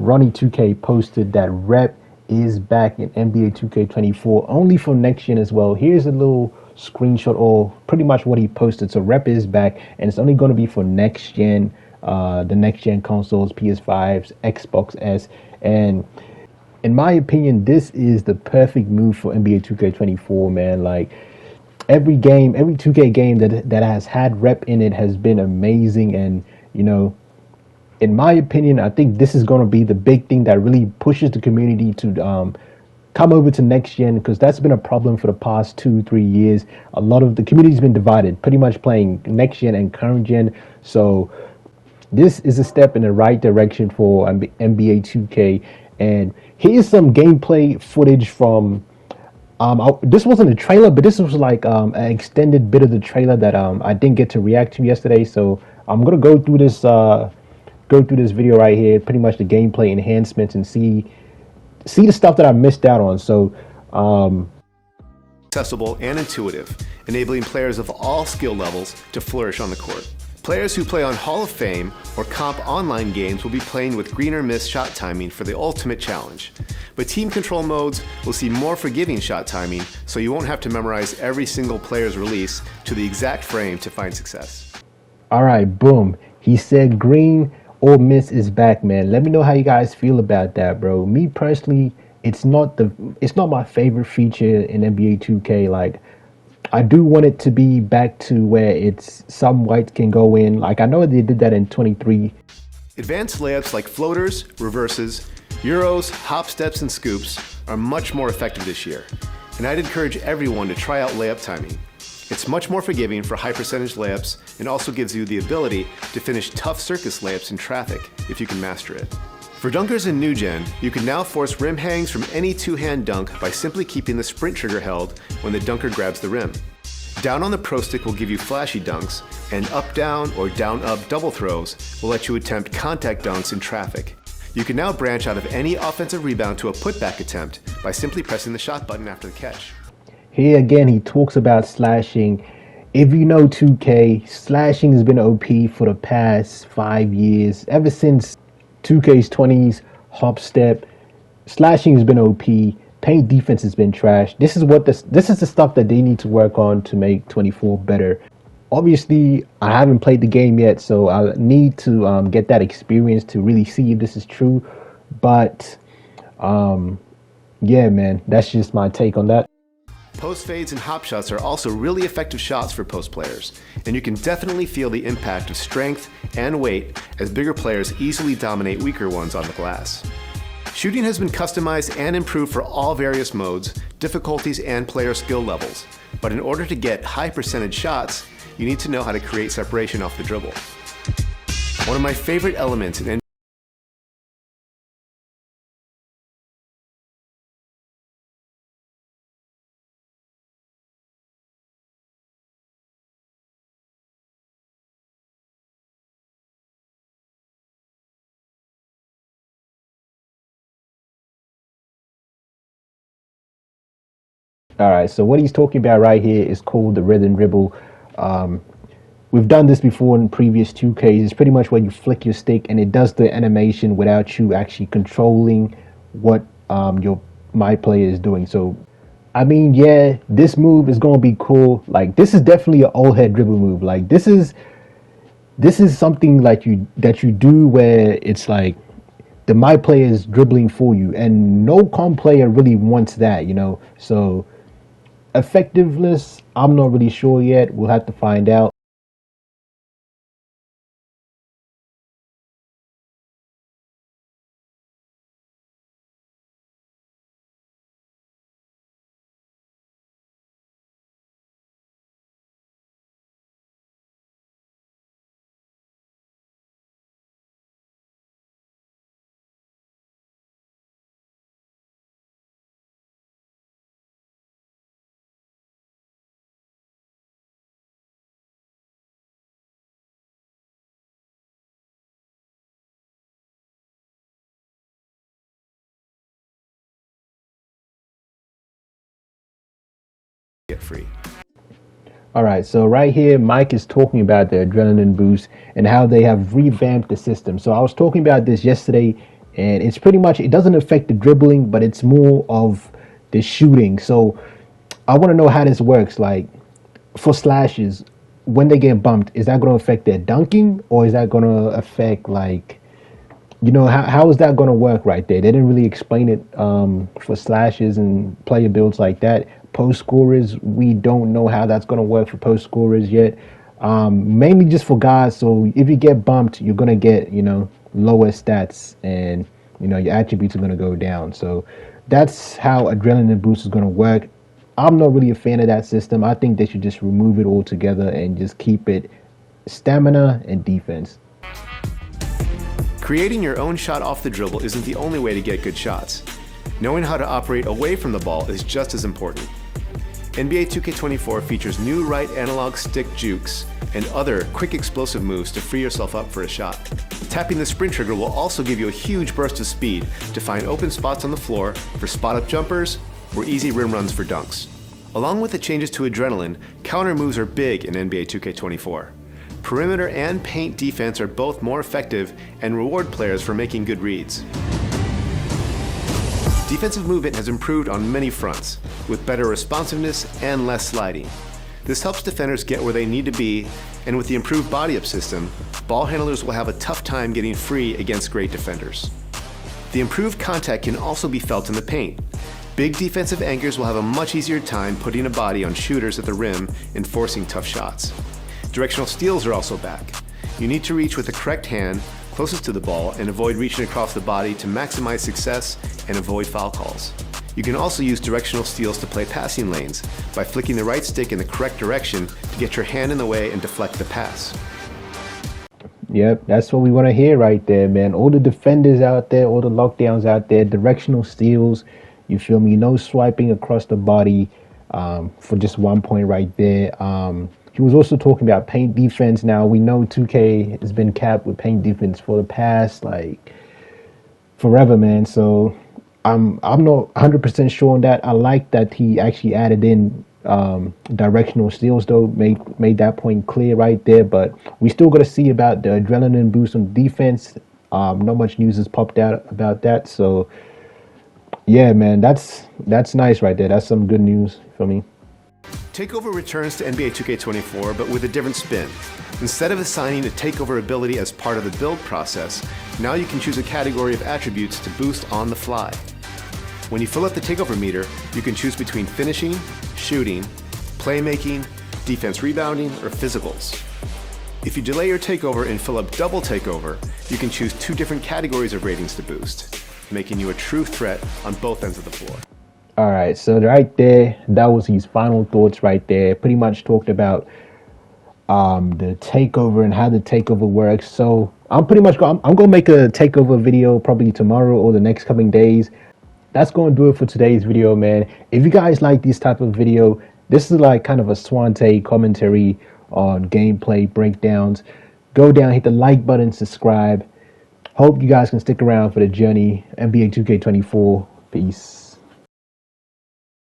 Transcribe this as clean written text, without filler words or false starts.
Ronnie2K posted that rep is back in NBA 2K24 only for next gen as well. Here's a little screenshot or pretty much what he posted. So rep is back and it's only going to be for next gen, the next gen consoles, PS5s, Xbox S. And in my opinion, this is the perfect move for NBA 2K24, man. Like every game, every 2K game that has had rep in it has been amazing. And, you know, in my opinion, I think this is going to be the big thing that really pushes the community to come over to next gen, because that's been a problem for the past 2-3 years. A lot of the community's been divided, pretty much playing next gen and current gen. So this is a step in the right direction for NBA 2K. And here's some gameplay footage from this wasn't a trailer, but this was like an extended bit of the trailer that I didn't get to react to yesterday. So I'm gonna go through this video right here, pretty much the gameplay enhancements, and see the stuff that I missed out on. So accessible and intuitive, enabling players of all skill levels to flourish on the court. Players who play on Hall of Fame or comp online games will be playing with greener miss shot timing for the ultimate challenge. But team control modes will see more forgiving shot timing, so you won't have to memorize every single player's release to the exact frame to find success. All right, boom. He said green or miss is back, man. Let me know how you guys feel about that, bro. Me personally, it's not my favorite feature in NBA 2K. Like, I do want it to be back to where it's some whites can go in. Like, I know they did that in 23. Advanced layups like floaters, reverses, euros, hop steps, and scoops are much more effective this year. And I'd encourage everyone to try out layup timing. It's much more forgiving for high percentage layups and also gives you the ability to finish tough circus layups in traffic if you can master it. For dunkers in New Gen, you can now force rim hangs from any two-hand dunk by simply keeping the sprint trigger held when the dunker grabs the rim. Down on the Pro Stick will give you flashy dunks, and up-down or down-up double throws will let you attempt contact dunks in traffic. You can now branch out of any offensive rebound to a putback attempt by simply pressing the shot button after the catch. Here again, he talks about slashing. If you know 2K, slashing has been OP for the past 5 years. Ever since 2K's 20s, hop step, slashing has been OP. Paint defense has been trash. This is the stuff that they need to work on to make 24 better. Obviously, I haven't played the game yet, so I need to get that experience to really see if this is true. But yeah, man, that's just my take on that. Post fades and hop shots are also really effective shots for post players, and you can definitely feel the impact of strength and weight as bigger players easily dominate weaker ones on the glass. Shooting has been customized and improved for all various modes, difficulties, and player skill levels, but in order to get high percentage shots, you need to know how to create separation off the dribble. One of my favorite elements in All right, so what he's talking about right here is called the rhythm dribble. We've done this before in previous 2Ks. It's pretty much where you flick your stick and it does the animation without you actually controlling what my player is doing. So, I mean, yeah, this move is gonna be cool. Like, this is definitely an old head dribble move. Like, this is something like that you do where it's like the my player is dribbling for you, and no comp player really wants that, you know. So effectiveness, I'm not really sure yet. We'll have to find out. get free. All right, so right here, Mike is talking about the adrenaline boost and how they have revamped the system. So I was talking about this yesterday and it's pretty much, it doesn't affect the dribbling, but it's more of the shooting. So I want to know how this works. Like for slashes, when they get bumped, is that going to affect their dunking, or is that going to affect, like, you know, how is that going to work right there? They didn't really explain it for slashes and player builds like that. Post scorers, we don't know how that's going to work for post scorers yet. Mainly just for guys. So if you get bumped, you're going to get, you know, lower stats, and, you know, your attributes are going to go down. So that's how adrenaline boost is going to work. I'm not really a fan of that system. I think they should just remove it altogether and just keep it stamina and defense. Creating your own shot off the dribble isn't the only way to get good shots. Knowing how to operate away from the ball is just as important. NBA 2K24 features new right analog stick jukes and other quick explosive moves to free yourself up for a shot. Tapping the sprint trigger will also give you a huge burst of speed to find open spots on the floor for spot-up jumpers or easy rim runs for dunks. Along with the changes to adrenaline, counter moves are big in NBA 2K24. Perimeter and paint defense are both more effective and reward players for making good reads. Defensive movement has improved on many fronts, with better responsiveness and less sliding. This helps defenders get where they need to be, and with the improved body-up system, ball handlers will have a tough time getting free against great defenders. The improved contact can also be felt in the paint. Big defensive anchors will have a much easier time putting a body on shooters at the rim and forcing tough shots. Directional steals are also back. You need to reach with the correct hand closest to the ball and avoid reaching across the body to maximize success and avoid foul calls. You can also use directional steals to play passing lanes by flicking the right stick in the correct direction to get your hand in the way and deflect the pass. Yep, that's what we want to hear right there, man. All the defenders out there, all the lockdowns out there, directional steals, you feel me? No swiping across the body for just 1 point right there. He was also talking about paint defense. Now, we know 2K has been capped with paint defense for the past, like, forever, man. So I'm not 100% sure on that. I like that he actually added in directional steals, though, made that point clear right there. But we still got to see about the adrenaline boost on defense. Not much news has popped out about that. So, yeah, man, that's nice right there. That's some good news for me. Takeover returns to NBA 2K24, but with a different spin. Instead of assigning a takeover ability as part of the build process, now you can choose a category of attributes to boost on the fly. When you fill up the takeover meter, you can choose between finishing, shooting, playmaking, defense rebounding, or physicals. If you delay your takeover and fill up double takeover, you can choose 2 different categories of ratings to boost, making you a true threat on both ends of the floor. All right, so right there, that was his final thoughts right there. Pretty much talked about the takeover and how the takeover works. So I'm gonna make a takeover video probably tomorrow or the next coming days. That's gonna do it for today's video, man. If you guys like this type of video, this is like kind of a Swante commentary on gameplay breakdowns. Go down, hit the like button, subscribe. Hope you guys can stick around for the journey. NBA 2K24. Peace.